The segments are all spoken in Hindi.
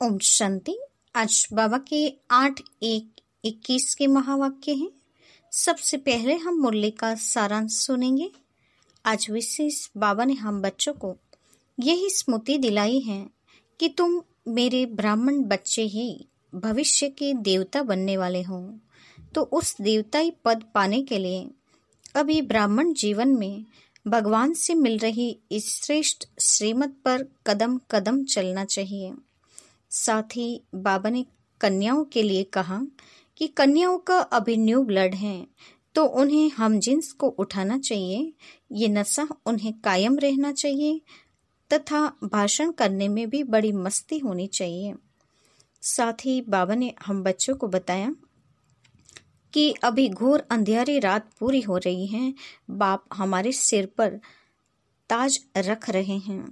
ओम शांति। आज बाबा के 8-1-21 के महावाक्य हैं। सबसे पहले हम मुरली का सारांश सुनेंगे। आज विशेष बाबा ने हम बच्चों को यही स्मृति दिलाई है कि तुम मेरे ब्राह्मण बच्चे ही भविष्य के देवता बनने वाले हो। तो उस देवताई पद पाने के लिए अभी ब्राह्मण जीवन में भगवान से मिल रही इस श्रेष्ठ श्रीमत पर कदम कदम चलना चाहिए। साथ ही बाबा ने कन्याओं के लिए कहा कि कन्याओं का अभी न्यू ब्लड है, तो उन्हें हम जिन्स को उठाना चाहिए। ये नशा उन्हें कायम रहना चाहिए तथा भाषण करने में भी बड़ी मस्ती होनी चाहिए। साथ ही बाबा ने हम बच्चों को बताया कि अभी घोर अंधियारी रात पूरी हो रही है। बाप हमारे सिर पर ताज रख रहे हैं।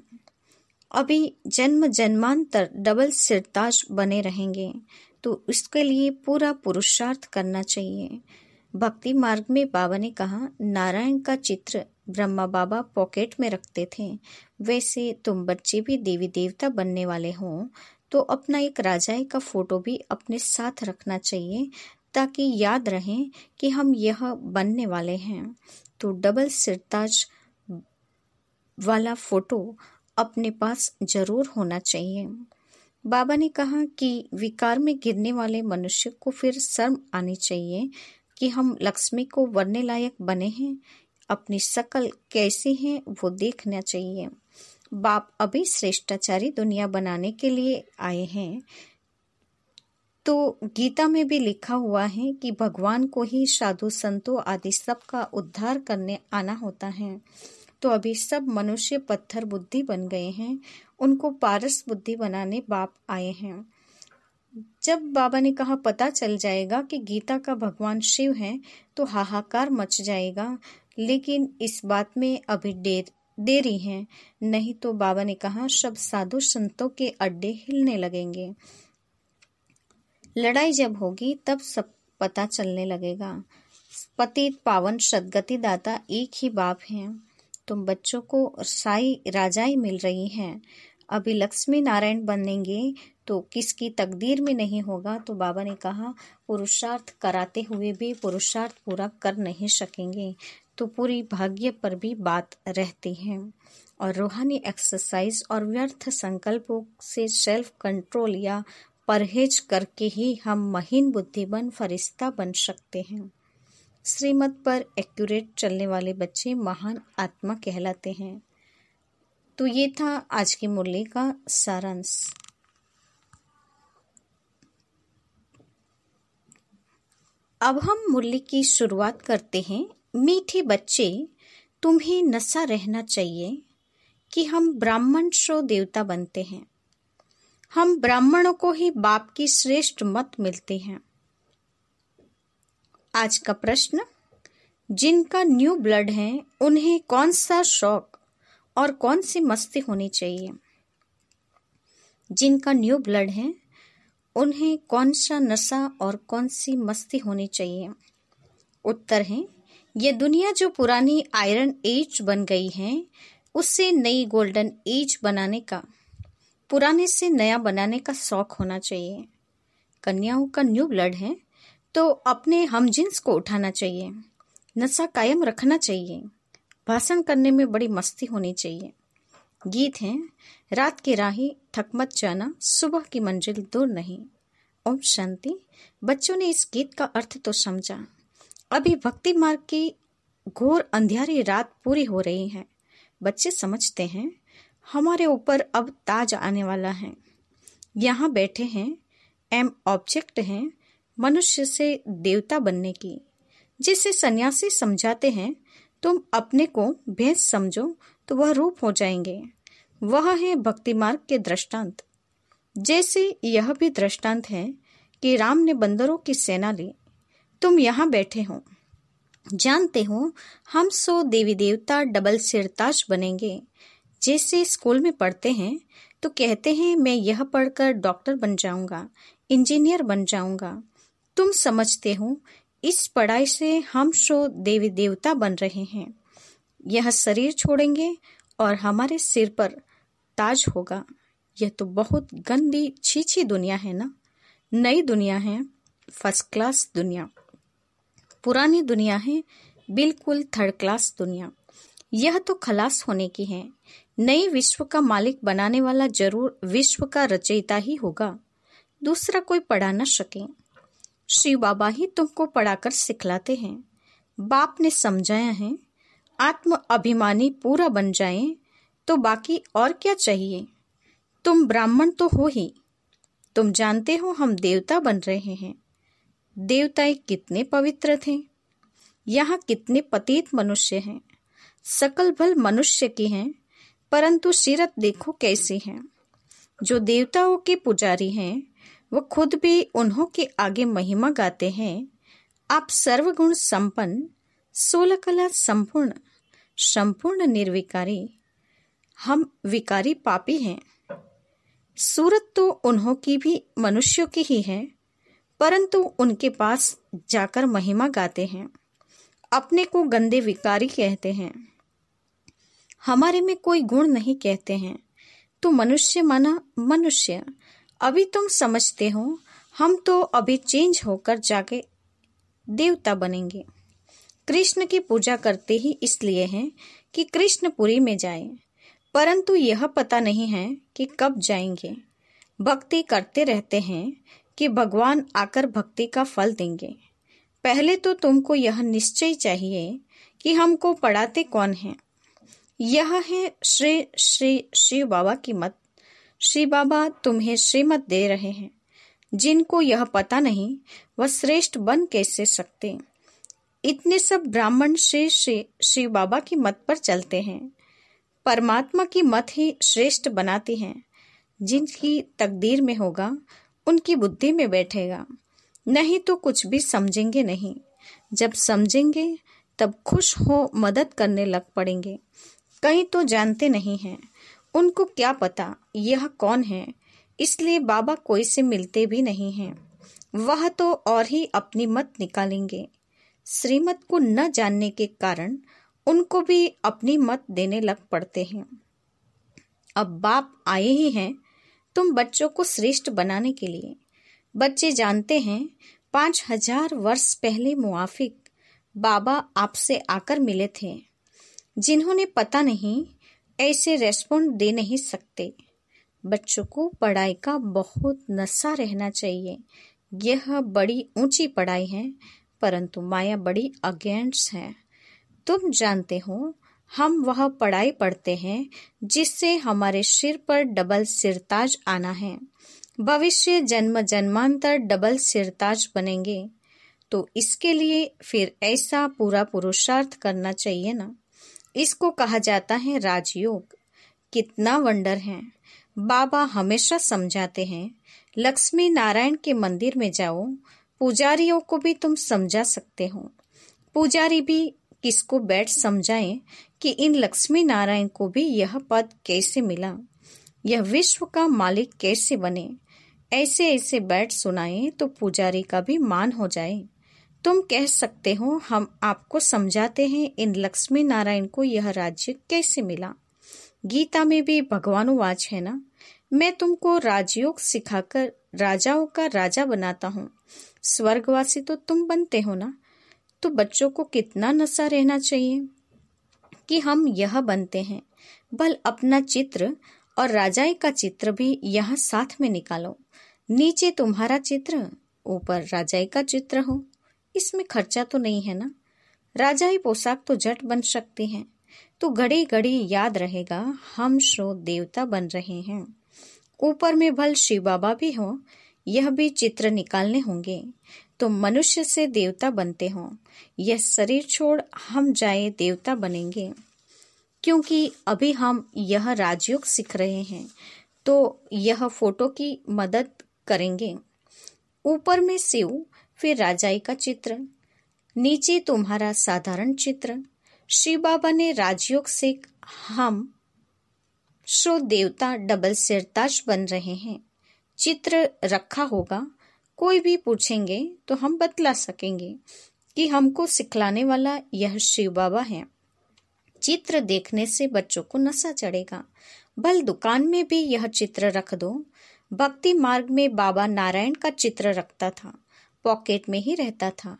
अभी जन्म जन्मांतर डबल सिरताज बने रहेंगे, तो इसके लिए पूरा पुरुषार्थ करना चाहिए। भक्ति मार्ग में बाबा ने कहा, नारायण का चित्र ब्रह्मा बाबा पॉकेट में रखते थे, वैसे तुम बच्चे भी देवी देवता बनने वाले हो, तो अपना एक राजाई का फोटो भी अपने साथ रखना चाहिए, ताकि याद रहे कि हम यह बनने वाले हैं। तो डबल सिरताज वाला फोटो अपने पास जरूर होना चाहिए। बाबा ने कहा कि विकार में गिरने वाले मनुष्य को फिर शर्म आनी चाहिए कि हम लक्ष्मी को वरने लायक बने हैं। अपनी शकल कैसी है वो देखना चाहिए। बाप अभी श्रेष्ठाचारी दुनिया बनाने के लिए आए हैं। तो गीता में भी लिखा हुआ है कि भगवान को ही साधु संतों आदि सबका उद्धार करने आना होता है। तो अभी सब मनुष्य पत्थर बुद्धि बन गए हैं, उनको पारस बुद्धि बनाने बाप आए हैं। जब बाबा ने कहा पता चल जाएगा कि गीता का भगवान शिव है, तो हाहाकार मच जाएगा, लेकिन इस बात में अभी देरी है। नहीं तो बाबा ने कहा सब साधु संतों के अड्डे हिलने लगेंगे। लड़ाई जब होगी तब सब पता चलने लगेगा। पतित पावन सदगति दाता एक ही बाप हैं। तुम बच्चों को साई राजाई मिल रही हैं। अभी लक्ष्मी नारायण बनेंगे तो किसकी तकदीर में नहीं होगा। तो बाबा ने कहा पुरुषार्थ कराते हुए भी पुरुषार्थ पूरा कर नहीं सकेंगे, तो पूरी भाग्य पर भी बात रहती है। और रूहानी एक्सरसाइज और व्यर्थ संकल्पों से सेल्फ कंट्रोल या परहेज करके ही हम महीन बुद्धिमान फरिश्ता बन सकते हैं। श्रीमत पर एक्यूरेट चलने वाले बच्चे महान आत्मा कहलाते हैं। तो ये था आज की मुरली का सारांश। अब हम मुरली की शुरुआत करते हैं। मीठे बच्चे, तुम्हें नशा रहना चाहिए कि हम ब्राह्मण सो देवता बनते हैं। हम ब्राह्मणों को ही बाप की श्रेष्ठ मत मिलते हैं। आज का प्रश्न, जिनका न्यू ब्लड है उन्हें कौन सा शौक और कौन सी मस्ती होनी चाहिए? जिनका न्यू ब्लड है उन्हें कौन सा नशा और कौन सी मस्ती होनी चाहिए? उत्तर है, ये दुनिया जो पुरानी आयरन एज बन गई है, उससे नई गोल्डन एज बनाने का, पुराने से नया बनाने का शौक होना चाहिए। कन्याओं का न्यू ब्लड है तो अपने हमजिन्स को उठाना चाहिए, नशा कायम रखना चाहिए, भाषण करने में बड़ी मस्ती होनी चाहिए। गीत है, रात की राही थक मत जाना, सुबह की मंजिल दूर नहीं। ओम शांति। बच्चों ने इस गीत का अर्थ तो समझा। अभी भक्ति मार्ग की घोर अंधियारी रात पूरी हो रही है। बच्चे समझते हैं हमारे ऊपर अब ताज आने वाला है। यहाँ बैठे हैं, एम ऑब्जेक्ट हैं मनुष्य से देवता बनने की। जिसे सन्यासी समझाते हैं तुम अपने को भैंस समझो तो वह रूप हो जाएंगे। वह है भक्ति मार्ग के दृष्टांत। जैसे यह भी दृष्टांत है कि राम ने बंदरों की सेना ली। तुम यहाँ बैठे हो, जानते हो हम सो देवी देवता डबल सिरताज बनेंगे। जैसे स्कूल में पढ़ते हैं तो कहते हैं मैं यह पढ़कर डॉक्टर बन जाऊंगा, इंजीनियर बन जाऊंगा। तुम समझते हो इस पढ़ाई से हम सो देवी देवता बन रहे हैं। यह शरीर छोड़ेंगे और हमारे सिर पर ताज होगा। यह तो बहुत गंदी छीछी दुनिया है ना। नई दुनिया है, फर्स्ट क्लास दुनिया। पुरानी दुनिया है, बिल्कुल थर्ड क्लास दुनिया। यह तो खलास होने की है। नई विश्व का मालिक बनाने वाला जरूर विश्व का रचयिता ही होगा, दूसरा कोई पढ़ा न सके। शिव बाबा ही तुमको पढ़ाकर सिखलाते हैं। बाप ने समझाया है, आत्म अभिमानी पूरा बन जाए तो बाकी और क्या चाहिए। तुम ब्राह्मण तो हो ही, तुम जानते हो हम देवता बन रहे हैं। देवताएं कितने पवित्र थे, यहाँ कितने पतित मनुष्य हैं। सकल भल मनुष्य की हैं, परंतु सीरत देखो कैसी है। जो देवताओं के पुजारी हैं वो खुद भी उन्हों के आगे महिमा गाते हैं। आप सर्वगुण संपन्न, 16 कला संपूर्ण, संपूर्ण निर्विकारी, हम विकारी पापी हैं। सूरत तो उन्हों की भी मनुष्यों की ही है, परंतु उनके पास जाकर महिमा गाते हैं। अपने को गंदे विकारी कहते हैं, हमारे में कोई गुण नहीं कहते हैं। तो मनुष्य माना मनुष्य। अभी तुम समझते हो, हम तो अभी चेंज होकर जाके देवता बनेंगे। कृष्ण की पूजा करते ही इसलिए हैं कि कृष्णपुरी में जाएं, परंतु यह पता नहीं है कि कब जाएंगे। भक्ति करते रहते हैं कि भगवान आकर भक्ति का फल देंगे। पहले तो तुमको यह निश्चय चाहिए कि हमको पढ़ाते कौन है। यह है श्री श्री शिव बाबा की मत। श्री बाबा तुम्हें श्रीमत दे रहे हैं। जिनको यह पता नहीं वह श्रेष्ठ बन कैसे सकते। इतने सब ब्राह्मण श्री श्री शिव बाबा की मत पर चलते हैं। परमात्मा की मत ही श्रेष्ठ बनाती है। जिनकी तकदीर में होगा उनकी बुद्धि में बैठेगा, नहीं तो कुछ भी समझेंगे नहीं। जब समझेंगे तब खुश हो मदद करने लग पड़ेंगे। कहीं तो जानते नहीं हैं, उनको क्या पता यह कौन है, इसलिए बाबा कोई से मिलते भी नहीं हैं। वह तो और ही अपनी मत निकालेंगे। श्रीमत को न जानने के कारण उनको भी अपनी मत देने लग पड़ते हैं। अब बाप आए ही हैं तुम बच्चों को श्रेष्ठ बनाने के लिए। बच्चे जानते हैं 5000 वर्ष पहले मुआफिक बाबा आपसे आकर मिले थे। जिन्होंने पता नहीं ऐसे रेस्पॉन्ड दे नहीं सकते। बच्चों को पढ़ाई का बहुत नशा रहना चाहिए। यह बड़ी ऊंची पढ़ाई है, परंतु माया बड़ी अगेंस्ट है। तुम जानते हो हम वह पढ़ाई पढ़ते हैं जिससे हमारे सिर पर डबल सिरताज आना है। भविष्य जन्म जन्मांतर डबल सिरताज बनेंगे, तो इसके लिए फिर ऐसा पूरा पुरुषार्थ करना चाहिए ना। इसको कहा जाता है राजयोग। कितना वंडर है। बाबा हमेशा समझाते हैं, लक्ष्मी नारायण के मंदिर में जाओ। पुजारियों को भी तुम समझा सकते हो। पुजारी भी किसको बैठ समझाएं कि इन लक्ष्मी नारायण को भी यह पद कैसे मिला, यह विश्व का मालिक कैसे बने। ऐसे ऐसे बैठ सुनाएं तो पुजारी का भी मान हो जाए। तुम कह सकते हो हम आपको समझाते हैं इन लक्ष्मी नारायण को यह राज्य कैसे मिला। गीता में भी भगवानुवाच है ना, मैं तुमको राजयोग सिखाकर राजाओं का राजा बनाता हूँ। स्वर्गवासी तो तुम बनते हो ना। तो बच्चों को कितना नशा रहना चाहिए कि हम यह बनते हैं। बल अपना चित्र और राजाई का चित्र भी यहाँ साथ में निकालो। नीचे तुम्हारा चित्र, ऊपर राजाई का चित्र हो। इसमें खर्चा तो नहीं है ना। राजाई पोशाक तो झट बन सकती है, तो घड़ी घड़ी याद रहेगा हम शो देवता बन रहे हैं। ऊपर में भल शिव बाबा भी हो, यह भी चित्र निकालने होंगे, तो मनुष्य से देवता बनते हो। यह शरीर छोड़ हम जाए देवता बनेंगे, क्योंकि अभी हम यह राजयोग सीख रहे हैं, तो यह फोटो की मदद करेंगे। ऊपर में शिव, फिर राजाई का चित्र, नीचे तुम्हारा साधारण चित्र। शिव बाबा ने राजयोग से हम शो देवता डबल सिरताज बन रहे हैं। चित्र रखा होगा, कोई भी पूछेंगे तो हम बतला सकेंगे कि हमको सिखलाने वाला यह शिव बाबा है। चित्र देखने से बच्चों को नशा चढ़ेगा भल दुकान में भी यह चित्र रख दो। भक्ति मार्ग में बाबा नारायण का चित्र रखता था, पॉकेट में ही रहता था।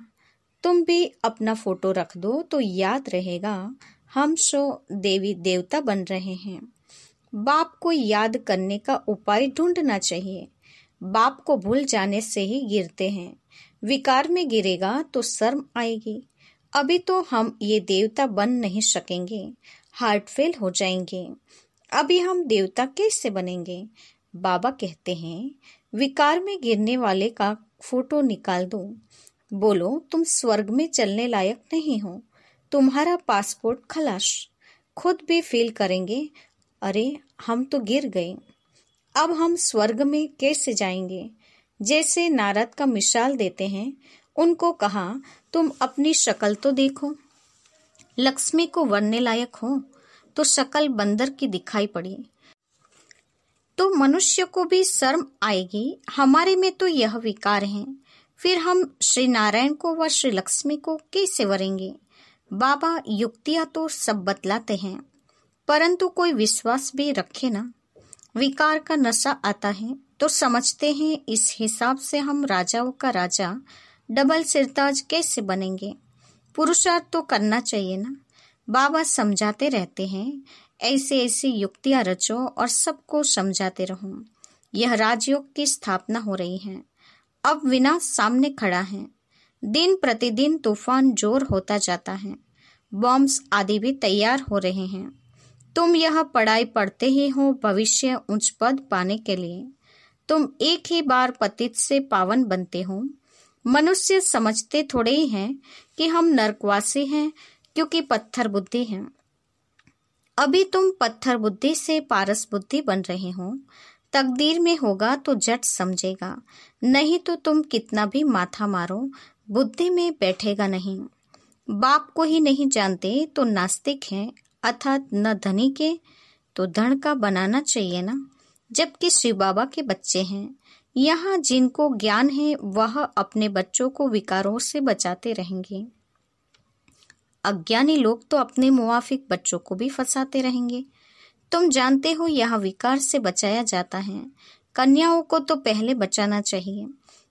तुम भी अपना फोटो रख दो तो याद रहेगा हम सो देवी देवता बन रहे हैं। बाप को याद करने का उपाय ढूंढना चाहिए। बाप को भूल जाने से ही गिरते हैं। विकार में गिरेगा तो शर्म आएगी। अभी तो हम ये देवता बन नहीं सकेंगे, हार्ट फेल हो जाएंगे। अभी हम देवता कैसे बनेंगे? बाबा कहते हैं विकार में गिरने वाले का फोटो निकाल दो। बोलो तुम स्वर्ग में चलने लायक नहीं हो, तुम्हारा पासपोर्ट खलास। खुद भी फील करेंगे, अरे हम तो गिर गए, अब हम स्वर्ग में कैसे जाएंगे? जैसे नारद का मिसाल देते हैं, उनको कहा तुम अपनी शक्ल तो देखो। लक्ष्मी को वरने लायक हो तो शक्ल बंदर की दिखाई पड़ी तो मनुष्य को भी शर्म आएगी। हमारे में तो यह विकार है, फिर हम श्री नारायण को व श्री लक्ष्मी को कैसे वरेंगे? बाबा युक्तियां तो सब बतलाते हैं, परंतु कोई विश्वास भी रखे ना। विकार का नशा आता है तो समझते हैं इस हिसाब से हम राजाओं का राजा डबल सिरताज कैसे बनेंगे? पुरुषार्थ तो करना चाहिए ना। बाबा समझाते रहते हैं, ऐसे ऐसी युक्तियां रचो और सबको समझाते रहो। यह राजयोग की स्थापना हो रही है। अब विनाश सामने खड़ा है। दिन प्रतिदिन तूफान जोर होता जाता है। बॉम्ब्स आदि भी तैयार हो रहे हैं। तुम यह पढ़ाई पढ़ते ही हो भविष्य उच्च पद पाने के लिए। तुम एक ही बार पतित से पावन बनते हो। मनुष्य समझते थोड़े ही हैं कि हम नरकवासी हैं, क्योंकि पत्थर बुद्धि है। अभी तुम पत्थर बुद्धि से पारस बुद्धि बन रहे हो। तकदीर में होगा तो झट समझेगा, नहीं तो तुम कितना भी माथा मारो बुद्धि में बैठेगा नहीं। बाप को ही नहीं जानते तो नास्तिक हैं, अर्थात न धनी के तो धन का बनाना चाहिए ना। जबकि श्री बाबा के बच्चे हैं। यहाँ जिनको ज्ञान है वह अपने बच्चों को विकारों से बचाते रहेंगे। अज्ञानी लोग तो अपने मुवाफिक बच्चों को भी फंसाते रहेंगे। तुम जानते हो यह विकार से बचाया जाता है। कन्याओं को तो पहले बचाना चाहिए।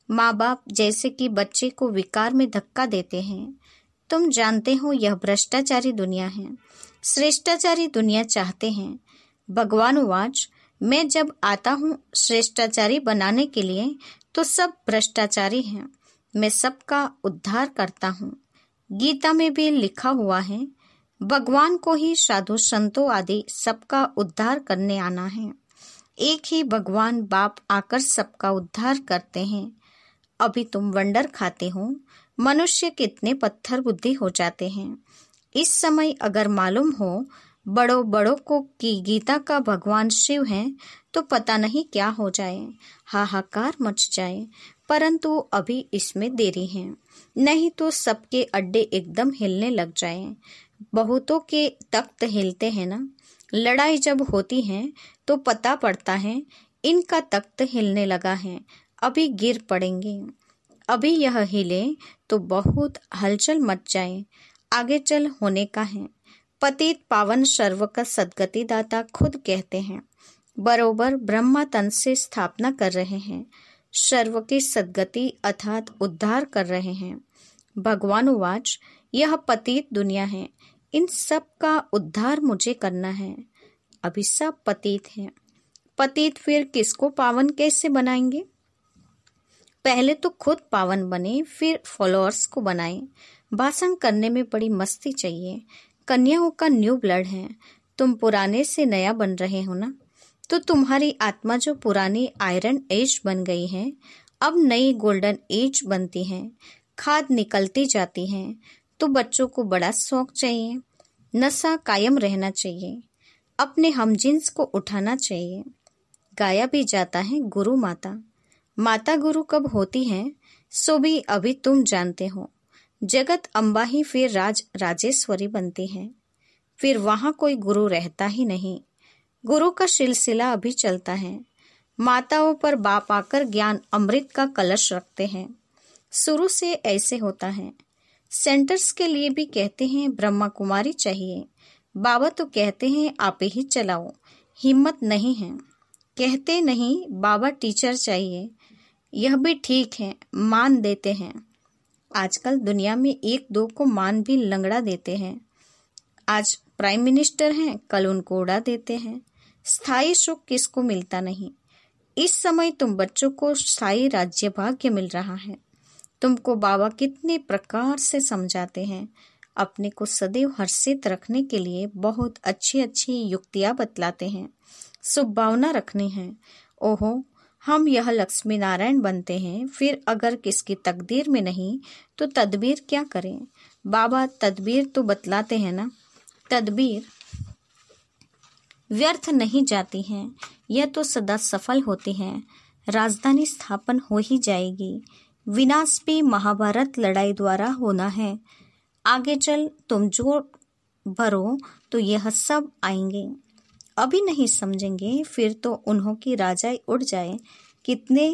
माँ बाप जैसे कि बच्चे को विकार में धक्का देते हैं। तुम जानते हो यह भ्रष्टाचारी दुनिया है। श्रेष्ठाचारी दुनिया चाहते हैं। भगवान वाच, मैं जब आता हूँ श्रेष्ठाचारी बनाने के लिए तो सब भ्रष्टाचारी हैं। मैं सबका उद्धार करता हूँ। गीता में भी लिखा हुआ है, भगवान को ही साधु संतों आदि सबका उद्धार करने आना है। एक ही भगवान बाप आकर सबका उद्धार करते हैं। अभी तुम वंडर खाते हो, मनुष्य कितने पत्थर बुद्धि हो जाते हैं। इस समय अगर मालूम हो बड़ों बड़ों को कि गीता का भगवान शिव है तो पता नहीं क्या हो जाए, हाहाकार मच जाए। परंतु अभी इसमें देरी है, नहीं तो सबके अड्डे एकदम हिलने लग जाए। बहुतों के तख्त हिलते हैं ना। लड़ाई जब होती है तो पता पड़ता है इनका तख्त हिलने लगा है, अभी गिर पड़ेंगे। अभी यह हिले तो बहुत हलचल मच जाए, आगे चल होने का है। पतित पावन सर्व का सदगति दाता खुद कहते हैं, बरोबर ब्रह्मा तन से स्थापना कर रहे हैं। सर्व की सदगति अर्थात उद्धार कर रहे हैं। भगवान वाच, यह पतित दुनिया है, इन सब का उद्धार मुझे करना है। अभी सब पतित हैं। पतित फिर किसको पावन कैसे बनाएंगे? पहले तो खुद पावन बने, फिर फॉलोअर्स को बनाएं। भाषण करने में बड़ी मस्ती चाहिए। कन्याओं का न्यू ब्लड है, तुम पुराने से नया बन रहे हो ना। तो तुम्हारी आत्मा जो पुरानी आयरन एज बन गई है, अब नई गोल्डन एज बनती है। खाद निकलती जाती है। तो बच्चों को बड़ा शौक चाहिए। नशा कायम रहना चाहिए। अपने हमजिन्स को उठाना चाहिए। गाया भी जाता है गुरु माता। माता गुरु कब होती है सो भी अभी तुम जानते हो। जगत अम्बा ही फिर राजेश्वरी बनती है। फिर वहां कोई गुरु रहता ही नहीं। गुरु का सिलसिला अभी चलता है। माताओं पर बाप आकर ज्ञान अमृत का कलश रखते हैं। शुरू से ऐसे होता है। सेंटर्स के लिए भी कहते हैं ब्रह्मा कुमारी चाहिए। बाबा तो कहते हैं आप ही चलाओ। हिम्मत नहीं है। कहते नहीं बाबा टीचर चाहिए, यह भी ठीक है, मान देते हैं। आजकल दुनिया में एक दो को मान भी लंगड़ा देते हैं। आज प्राइम मिनिस्टर हैं, कल उनको उड़ा देते हैं। स्थायी सुख किसको मिलता नहीं। इस समय तुम बच्चों को स्थायी राज्य भाग्य मिल रहा है। तुमको बाबा कितने प्रकार से समझाते हैं। अपने को सदैव हर्षित रखने के लिए बहुत अच्छी अच्छी युक्तियां बतलाते हैं। शुभ भावना रखनी है। ओहो, हम यह लक्ष्मी नारायण बनते हैं, फिर अगर किसकी तकदीर में नहीं तो तदबीर क्या करें। बाबा तदबीर तो बतलाते हैं ना। तदबीर व्यर्थ नहीं जाती हैं, यह तो सदा सफल होती हैं। राजधानी स्थापन हो ही जाएगी। विनाश भी महाभारत लड़ाई द्वारा होना है। आगे चल तुम जो भरो तो यह सब आएंगे। अभी नहीं समझेंगे फिर तो उन्हों की राजाई उड़ जाए। कितने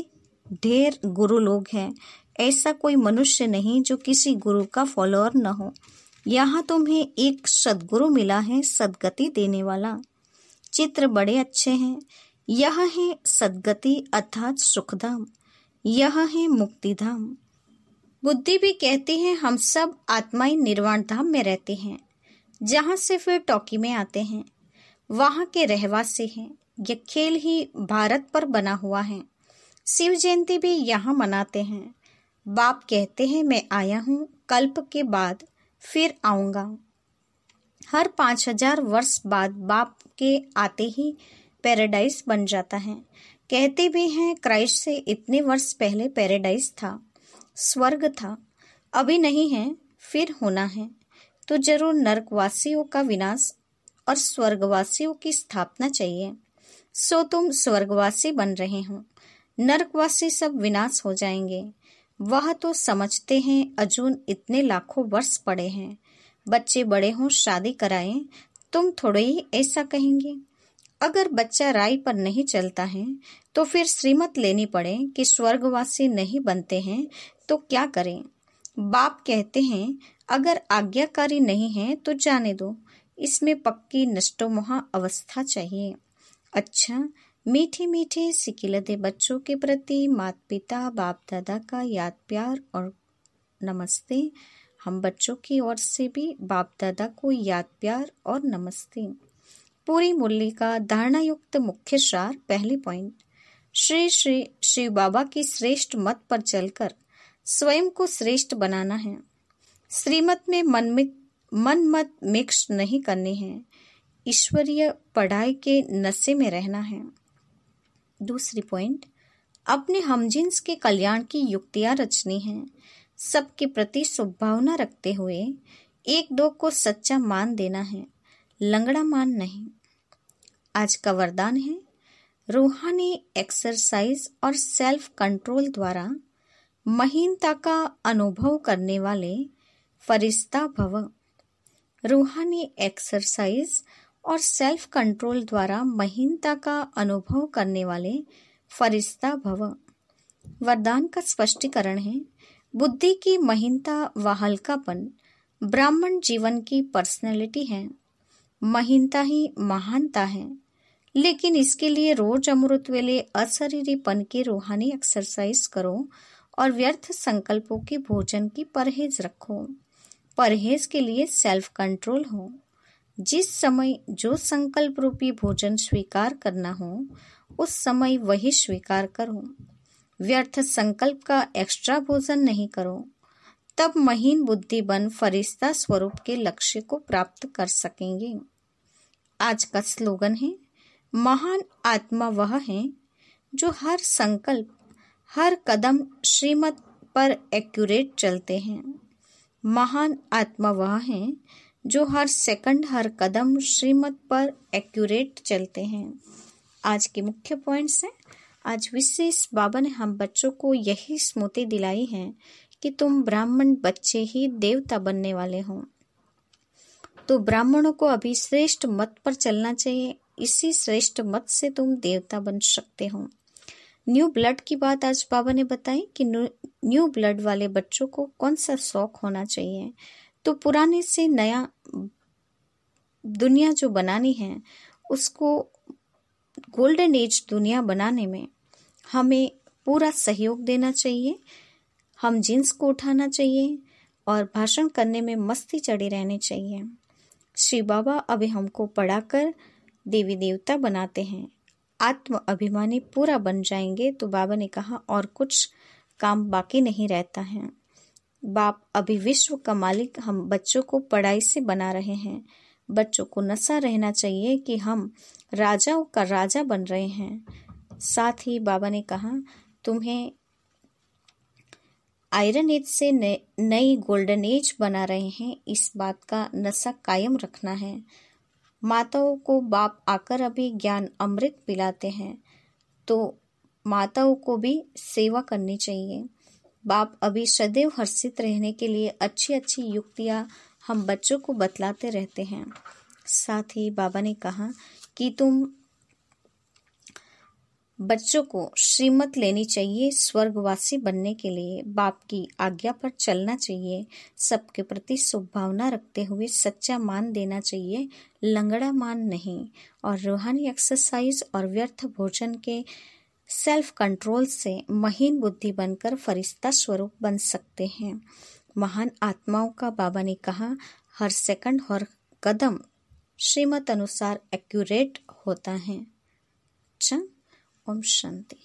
ढेर गुरु लोग हैं, ऐसा कोई मनुष्य नहीं जो किसी गुरु का फॉलोअर न हो। यहाँ तुम्हें एक सद्गुरु मिला है, सदगति देने वाला। चित्र बड़े अच्छे हैं। यह है सदगति अर्थात सुखधाम, यह है मुक्तिधाम। बुद्धि भी कहती है हम सब आत्माएं निर्वाण धाम में रहते हैं, जहाँ से फिर टॉकी में आते हैं। वहाँ के रहवासी हैं। यह खेल ही भारत पर बना हुआ है। शिव जयंती भी यहाँ मनाते हैं। बाप कहते हैं मैं आया हूँ, कल्प के बाद फिर आऊंगा। हर 5000 वर्ष बाद बाप के आते ही पैराडाइज बन जाता है। कहते भी हैं क्राइस्ट से इतने वर्ष पहले पैराडाइज था, स्वर्ग था। अभी नहीं है, फिर होना है। तो जरूर नरकवासियों का विनाश और स्वर्गवासियों की स्थापना चाहिए। सो तुम स्वर्गवासी बन रहे हो, नरकवासी सब विनाश हो जाएंगे। वह तो समझते हैं अर्जुन इतने लाखों वर्ष पड़े हैं। बच्चे बड़े हों शादी कराएं, तुम थोड़े ही ऐसा कहेंगे। अगर बच्चा राय पर नहीं चलता है तो फिर श्रीमत लेनी पड़े कि स्वर्गवासी नहीं बनते हैं तो क्या करें। बाप कहते हैं अगर आज्ञाकारी नहीं है तो जाने दो, इसमें पक्की नष्टोमोहा अवस्था चाहिए। अच्छा, मीठे मीठे सिकिलते बच्चों के प्रति माता पिता बाप दादा का याद प्यार और नमस्ते। हम बच्चों की ओर से भी बाप दादा को याद प्यार और नमस्ते। पूरी मुरली का धारणा युक्त मुख्य सार। पहली पॉइंट, श्री श्री शिव बाबा की श्रेष्ठ मत पर चलकर स्वयं को श्रेष्ठ बनाना है। श्रीमत में मन मत मिक्स नहीं करने हैं। ईश्वरीय पढ़ाई के नशे में रहना है। दूसरी पॉइंट, अपने हमजिन्स के कल्याण की युक्तियां रचनी हैं। सबके प्रति सद्भावना रखते हुए एक दो को सच्चा मान देना है, लंगड़ा मान नहीं। आज का वरदान है रूहानी एक्सरसाइज और सेल्फ कंट्रोल द्वारा महीनता का अनुभव करने वाले फरिश्ता भव। रूहानी एक्सरसाइज और सेल्फ कंट्रोल द्वारा महीनता का अनुभव करने वाले फरिश्ता भव। वरदान का स्पष्टीकरण है बुद्धि की महीनता व हल्कापन ब्राह्मण जीवन की पर्सनैलिटी है। महीनता ही महानता है, लेकिन इसके लिए रोज अमृत वेले अशरीरीपन की रूहानी एक्सरसाइज करो और व्यर्थ संकल्पों के भोजन की परहेज रखो। परहेज के लिए सेल्फ कंट्रोल हो। जिस समय जो संकल्प रूपी भोजन स्वीकार करना हो उस समय वही स्वीकार करो। व्यर्थ संकल्प का एक्स्ट्रा भोजन नहीं करो, तब महीन बुद्धि बन फरिश्ता स्वरूप के लक्ष्य को प्राप्त कर सकेंगे। आज का स्लोगन है महान आत्मा वह है जो हर संकल्प हर कदम श्रीमत पर एक्यूरेट चलते हैं। महान आत्मा वह है जो हर सेकंड हर कदम श्रीमत पर एक्यूरेट चलते हैं। आज के मुख्य पॉइंट्स हैं। आज विशेष बाबा ने हम बच्चों को यही स्मृति दिलाई है कि तुम ब्राह्मण बच्चे ही देवता बनने वाले हो। तो ब्राह्मणों को अभी श्रेष्ठ मत पर चलना चाहिए। इसी श्रेष्ठ मत से तुम देवता बन सकते हो। न्यू ब्लड की बात आज बाबा ने बताई कि न्यू ब्लड वाले बच्चों को कौन सा शौक होना चाहिए। तो पुराने से नया दुनिया जो बनानी है उसको गोल्डन एज दुनिया बनाने में हमें पूरा सहयोग देना चाहिए। हम जिन्स को उठाना चाहिए और भाषण करने में मस्ती चढ़े रहने चाहिए। श्री बाबा अभी हमको पढ़ाकर देवी देवता बनाते हैं। आत्म अभिमानी पूरा बन जाएंगे तो बाबा ने कहा और कुछ काम बाकी नहीं रहता है। बाप अभी विश्व का मालिक हम बच्चों को पढ़ाई से बना रहे हैं। बच्चों को नशा रहना चाहिए कि हम राजाओं का राजा बन रहे हैं। साथ ही बाबा ने कहा तुम्हें आयरन एज से नई गोल्डन एज बना रहे हैं, इस बात का नशा कायम रखना है। माताओं को बाप आकर अभी ज्ञान अमृत पिलाते हैं तो माताओं को भी सेवा करनी चाहिए। बाप अभी सदैव हर्षित रहने के लिए अच्छी अच्छी युक्तियां हम बच्चों को बतलाते रहते हैं। साथ ही बाबा ने कहा कि तुम बच्चों को श्रीमत लेनी चाहिए। स्वर्गवासी बनने के लिए बाप की आज्ञा पर चलना चाहिए। सबके प्रति शुभभावना रखते हुए सच्चा मान देना चाहिए, लंगड़ा मान नहीं। और रूहानी एक्सरसाइज और व्यर्थ भोजन के सेल्फ कंट्रोल से महीन बुद्धि बनकर फरिश्ता स्वरूप बन सकते हैं। महान आत्माओं का बाबा ने कहा हर सेकंड हर कदम श्रीमत अनुसार एक्यूरेट होता है। ओम शांति।